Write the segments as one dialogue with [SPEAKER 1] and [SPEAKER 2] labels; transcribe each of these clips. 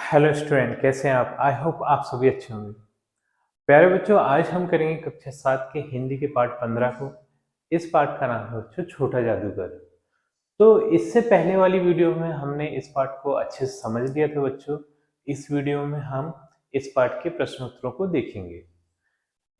[SPEAKER 1] Hello student, कैसे हैं आप? आई होप आप सभी अच्छे होंगे। प्यारे बच्चों, आज हम करेंगे कक्षा 7 के हिंदी के पाठ 15 को। इस पाठ का नाम है बच्चों छोटा जादूगर। तो इससे पहले वाली वीडियो में हमने इस पाठ को अच्छे से समझ लिया था बच्चों। इस वीडियो में हम इस पाठ के प्रश्नोत्तरों को देखेंगे।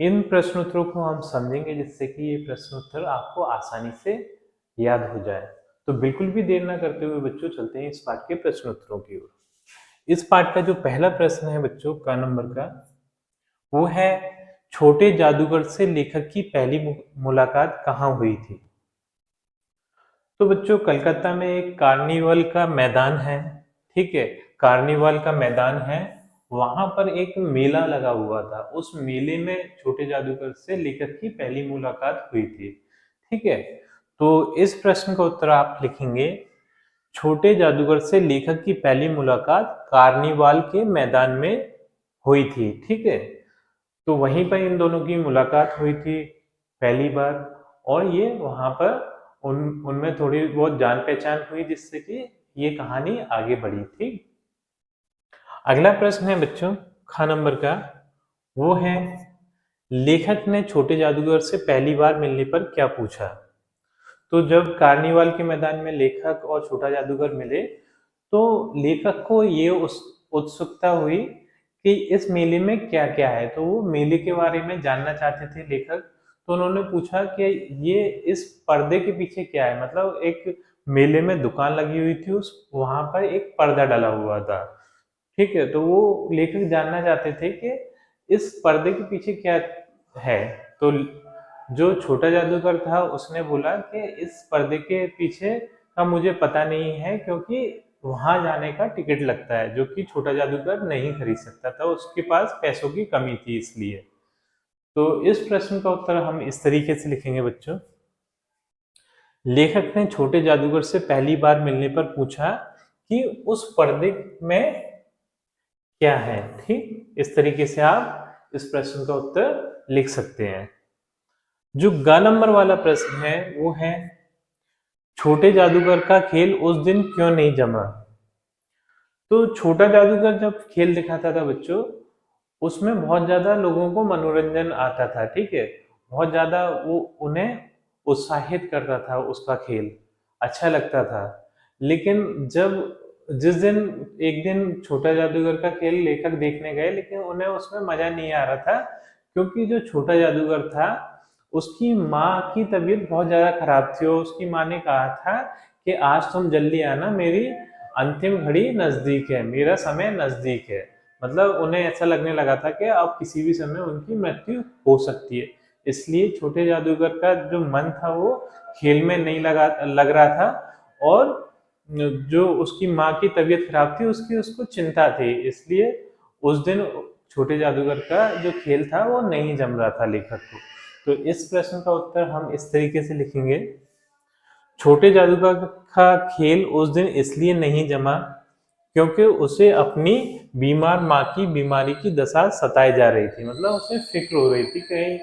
[SPEAKER 1] इन प्रश्नोत्तरों को हम समझेंगे जिससे कि ये प्रश्नोत्तर आपको आसानी से याद हो जाए। तो बिल्कुल भी देर ना करते हुए बच्चों चलते हैं इस पाठ के प्रश्नोत्तरों की ओर। इस पाठ का जो पहला प्रश्न है बच्चों का नंबर का, वो है छोटे जादूगर से लेखक की पहली मुलाकात कहाँ हुई थी? तो बच्चों कलकत्ता में एक कार्निवल का मैदान है। ठीक है, कार्निवल का मैदान है। वहां पर एक मेला लगा हुआ था। उस मेले में छोटे जादूगर से लेखक की पहली मुलाकात हुई थी। ठीक है, तो इस प्रश्न का उत्तर आप लिखेंगे छोटे जादूगर से लेखक की पहली मुलाकात कार्निवाल के मैदान में हुई थी। ठीक है, तो वहीं पर इन दोनों की मुलाकात हुई थी पहली बार। और ये वहां पर उनमें थोड़ी बहुत जान पहचान हुई जिससे कि ये कहानी आगे बढ़ी थी। अगला प्रश्न है बच्चों ख नंबर का, वो है लेखक ने छोटे जादूगर से पहली बार मिलने पर क्या पूछा? तो जब कार्निवाल के मैदान में लेखक और छोटा जादूगर मिले तो लेखक को ये उत्सुकता हुई कि इस मेले में क्या क्या है। तो वो मेले के बारे में जानना चाहते थे लेखक। तो उन्होंने पूछा कि ये इस पर्दे के पीछे क्या है। मतलब एक मेले में दुकान लगी हुई थी, उस वहां पर एक पर्दा डला हुआ था। ठीक है, तो वो लेखक जानना चाहते थे कि इस पर्दे के पीछे क्या है। तो जो छोटा जादूगर था उसने बोला कि इस पर्दे के पीछे का मुझे पता नहीं है, क्योंकि वहां जाने का टिकट लगता है जो कि छोटा जादूगर नहीं खरीद सकता था, उसके पास पैसों की कमी थी इसलिए। तो इस प्रश्न का उत्तर हम इस तरीके से लिखेंगे बच्चों, लेखक ने छोटे जादूगर से पहली बार मिलने पर पूछा कि उस पर्दे में क्या है। ठीक, इस तरीके से आप इस प्रश्न का उत्तर लिख सकते हैं। जो ग नंबर वाला प्रश्न है वो है छोटे जादूगर का खेल उस दिन क्यों नहीं जमा? तो छोटा जादूगर जब खेल दिखाता था बच्चों, उसमें बहुत ज्यादा लोगों को मनोरंजन आता था। ठीक है, बहुत ज्यादा वो उन्हें उत्साहित करता था, उसका खेल अच्छा लगता था। लेकिन जब जिस दिन एक दिन छोटा जादूगर का खेल लेखक देखने गए, लेकिन उन्हें उसमें मजा नहीं आ रहा था, क्योंकि जो छोटा जादूगर था उसकी माँ की तबीयत बहुत ज्यादा खराब थी और उसकी माँ ने कहा था कि आज तुम जल्दी आना, मेरी अंतिम घड़ी नजदीक है, मेरा समय नजदीक है। मतलब उन्हें ऐसा लगने लगा था कि अब किसी भी समय उनकी मृत्यु हो सकती है। इसलिए छोटे जादूगर का जो मन था वो खेल में नहीं लग रहा था। और जो उसकी माँ की तबीयत खराब थी उसकी उसको चिंता थी, इसलिए उस दिन छोटे जादूगर का जो खेल था वो नहीं जम रहा था लेखक को। तो इस प्रश्न का उत्तर हम इस तरीके से लिखेंगे, छोटे जादूगर का खेल उस दिन इसलिए नहीं जमा क्योंकि उसे अपनी बीमार माँ की बीमारी की दशा सताई जा रही थी। मतलब उसे फिक्र हो रही थी कहीं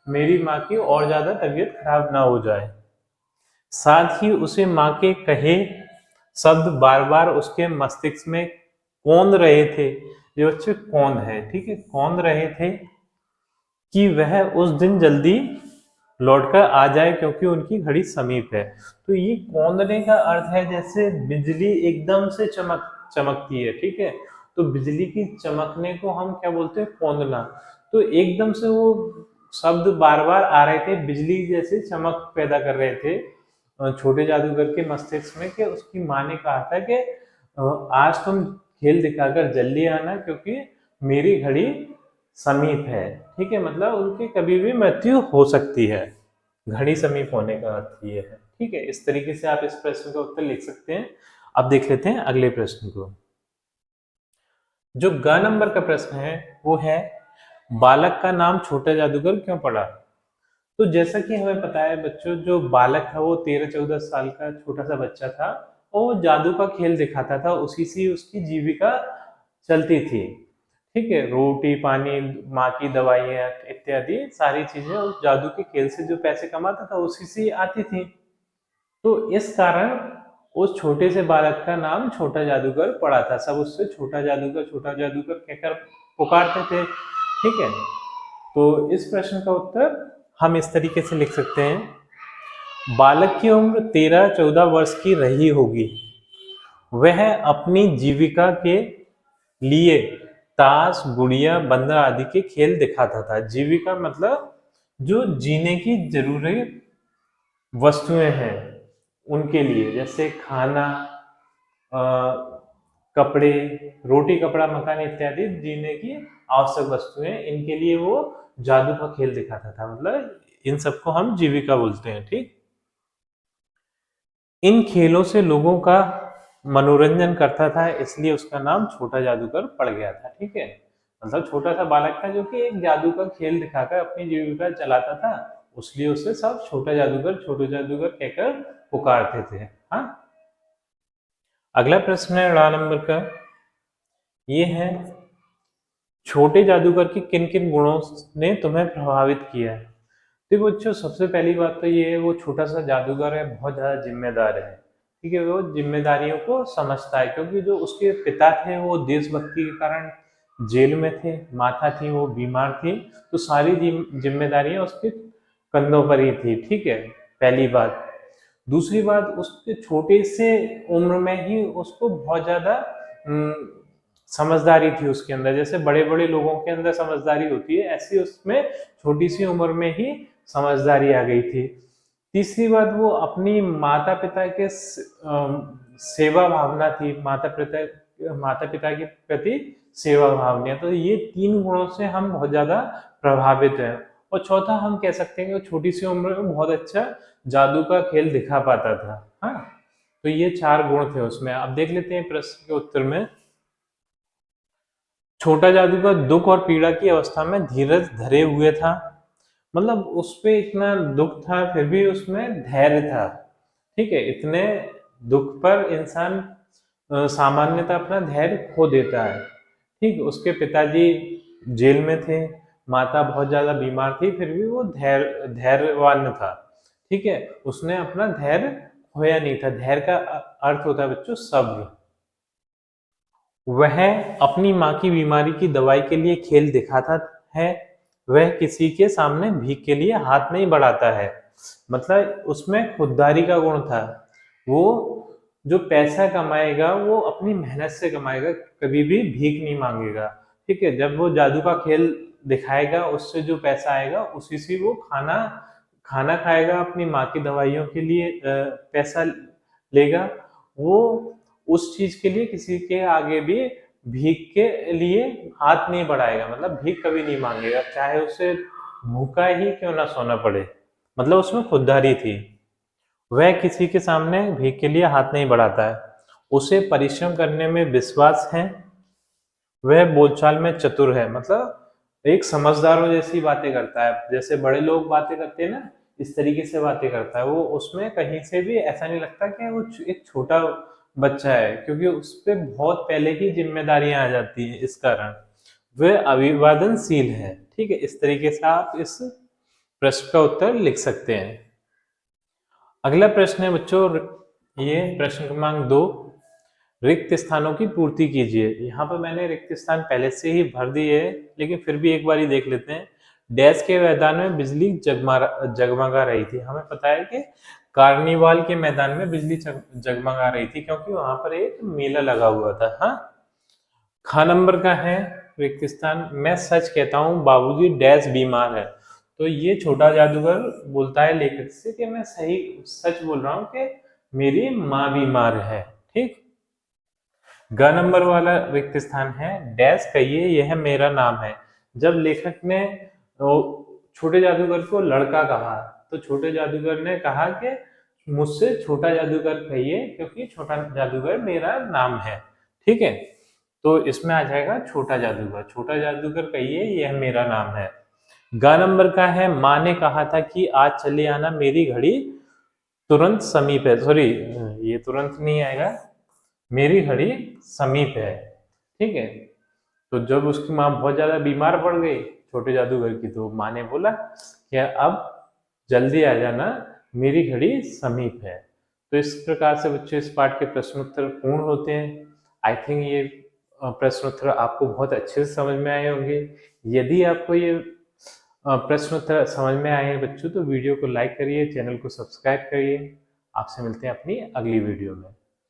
[SPEAKER 1] मेरी माँ की और ज्यादा तबीयत खराब ना हो जाए। साथ ही उसे माँ के कहे शब्द बार बार उसके मस्तिष्क में कौंध रहे थे। ये बच्चे कौंध है, ठीक है, कौंध रहे थे कि वह उस दिन जल्दी लौटकर आ जाए क्योंकि उनकी घड़ी समीप है। तो ये कौंधने का अर्थ है जैसे बिजली एकदम से चमकती है। ठीक है, तो बिजली की चमकने को हम क्या बोलते हैं? कौंधना। तो एकदम से वो शब्द बार बार आ रहे थे, बिजली जैसे चमक पैदा कर रहे थे छोटे जादूगर के मस्तिष्क में, कि उसकी माँ ने कहा था कि आज तुम खेल दिखाकर जल्दी आना क्योंकि मेरी घड़ी समीप है। ठीक है, मतलब उनकी कभी भी मृत्यु हो सकती है। घड़ी समीप होने का अर्थ ये है। ठीक है, इस तरीके से आप इस प्रश्न का उत्तर लिख सकते हैं। अब देख लेते हैं अगले प्रश्न को। जो ग नंबर का प्रश्न है वो है बालक का नाम छोटा जादूगर क्यों पड़ा? तो जैसा कि हमें पता है बच्चों, जो बालक था वो 13-14 साल का छोटा सा बच्चा था और वो जादू का खेल दिखाता था, उसी से उसकी जीविका चलती थी। ठीक है, रोटी पानी, माँ की दवाइयाँ इत्यादि सारी चीजें उस जादू के खेल से जो पैसे कमाता था उसी से आती थी। तो इस कारण उस छोटे से बालक का नाम छोटा जादूगर पड़ा था। सब उससे छोटा जादूगर कहकर पुकारते थे। ठीक है, तो इस प्रश्न का उत्तर हम इस तरीके से लिख सकते हैं, बालक की उम्र 13-14 वर्ष की रही होगी। वह अपनी जीविका के लिए ताश, गुड़िया, बंदर आदि के खेल दिखाता था। जीविका मतलब जो जीने की जरूरी वस्तुएं हैं उनके लिए, जैसे खाना, कपड़े, रोटी, कपड़ा, मकान इत्यादि जीने की आवश्यक वस्तुएं, इनके लिए वो जादू का खेल दिखाता था। मतलब इन सबको हम जीविका बोलते हैं। ठीक, इन खेलों से लोगों का मनोरंजन करता था, इसलिए उसका नाम छोटा जादूगर पड़ गया था। ठीक है, मतलब छोटा सा बालक था जो कि एक जादू का खेल दिखाकर अपनी जीविका चलाता था, उसलिए उसे सब छोटा जादूगर कहकर पुकारते थे। हाँ, अगला प्रश्न है 18 नंबर का, ये है, छोटे जादूगर के किन किन गुणों ने तुम्हें प्रभावित किया है? देखो बच्चों, सबसे पहली बात तो ये है, वो छोटा सा जादूगर है, बहुत ज्यादा जिम्मेदार है। ठीक है, वो जिम्मेदारियों को समझता है, क्योंकि जो उसके पिता थे वो देशभक्ति के कारण जेल में थे, माता थी वो बीमार थी, तो सारी जिम्मेदारियां उसके कंधों पर ही थी। ठीक है, पहली बात। दूसरी बात, उसके छोटे से उम्र में ही उसको बहुत ज्यादा समझदारी थी उसके अंदर। जैसे बड़े बड़े लोगों के अंदर समझदारी होती है, ऐसी उसमें छोटी सी उम्र में ही समझदारी आ गई थी। तीसरी बात, वो अपनी माता पिता के सेवा भावना थी, माता पिता के प्रति सेवा भावना। तो ये 3 गुणों से हम बहुत ज्यादा प्रभावित हैं। और चौथा, हम कह सकते हैं कि छोटी सी उम्र में बहुत अच्छा जादू का खेल दिखा पाता था। हाँ, तो ये 4 गुण थे उसमें। अब देख लेते हैं प्रश्न के उत्तर में। छोटा जादूगर दुख और पीड़ा की अवस्था में धीरज धरे हुए था, मतलब उस पे इतना दुख था फिर भी उसमें धैर्य था। ठीक है, इतने दुख पर इंसान सामान्यतः अपना धैर्य खो देता है। ठीक, उसके पिताजी जेल में थे, माता बहुत ज्यादा बीमार थी, फिर भी वो धैर्यवान था। ठीक है, उसने अपना धैर्य खोया नहीं था। धैर्य का अर्थ होता है बच्चों सब्र। वह अपनी माँ की बीमारी की दवाई के लिए खेल दिखाता है, वह किसी के सामने भीख के लिए हाथ नहीं बढ़ाता है। मतलब उसमें खुददारी का गुण था। वो जो पैसा कमाएगा वो अपनी मेहनत से कमाएगा, कभी भी भीख नहीं मांगेगा। ठीक है, जब वो जादू का खेल दिखाएगा, उससे जो पैसा आएगा उसी से वो खाना खाना खाएगा, अपनी माँ की दवाइयों के लिए पैसा लेगा। वो उस चीज के लिए किसी के आगे भी भीख के लिए हाथ नहीं बढ़ाएगा, मतलब भीख कभी नहीं मांगेगा, चाहे उसे भूखा ही क्यों ना सोना पड़े। मतलब उसमें खुददारी थी। वह किसी के सामने भीख के लिए हाथ नहीं बढ़ाता है, उसे परिश्रम करने में विश्वास है, वह बोलचाल में चतुर है। मतलब एक समझदारों जैसी बातें करता है, जैसे बड़े लोग बातें करते हैं ना, इस तरीके से बातें करता है वो। उसमें कहीं से भी ऐसा नहीं लगता कि वो एक छोटा बच्चा है, क्योंकि उस पर बहुत पहले ही जिम्मेदारियां आ जाती है, इस कारण वह अभिवादनशील है। ठीक है, इस तरीके से आप इस प्रश्न का उत्तर लिख सकते हैं। अगला प्रश्न है बच्चों, ये प्रश्न क्रमांक 2, रिक्त स्थानों की पूर्ति कीजिए। यहाँ पर मैंने रिक्त स्थान पहले से ही भर दिए है, लेकिन फिर भी एक बार ही देख लेते हैं। डैश के मैदान में बिजली जगमगा रही थी। हमें पता है कि कार्निवाल के मैदान में बिजली जगमगा रही थी, क्योंकि वहां पर एक मेला लगा हुआ था। हाँ, ख नंबर का है रिक्त स्थान, मैं सच कहता हूँ बाबूजी डैश बीमार है। तो ये छोटा जादूगर बोलता है लेखक से कि मैं सही सच बोल रहा हूँ कि मेरी माँ बीमार है। ठीक, ग नंबर वाला रिक्त स्थान है, डैश कहिए यह मेरा नाम है। जब लेखक ने छोटे जादूगर को लड़का कहा, तो छोटे जादूगर ने कहा कि मुझसे छोटा जादूगर कहिए, क्योंकि छोटा जादूगर मेरा नाम है। ठीक है, तो इसमें आ जाएगा छोटा जादूगर कहिए यह मेरा नाम है। ग नंबर का है, माँ ने कहा था कि आज चले आना, मेरी घड़ी तुरंत समीप है। सॉरी, ये तुरंत नहीं आएगा, मेरी घड़ी समीप है। ठीक है, तो जब उसकी माँ बहुत ज्यादा बीमार पड़ गई छोटे जादूगर की, तो माँ ने बोला कि अब जल्दी आ जाना, मेरी घड़ी समीप है। तो इस प्रकार से बच्चों इस पाठ के प्रश्न उत्तर पूर्ण होते हैं। आई थिंक ये प्रश्न उत्तर आपको बहुत अच्छे से समझ में आए होंगे। यदि आपको ये प्रश्न उत्तर समझ में आए हैं बच्चों, तो वीडियो को लाइक करिए, चैनल को सब्सक्राइब करिए। आपसे मिलते हैं अपनी अगली वीडियो में।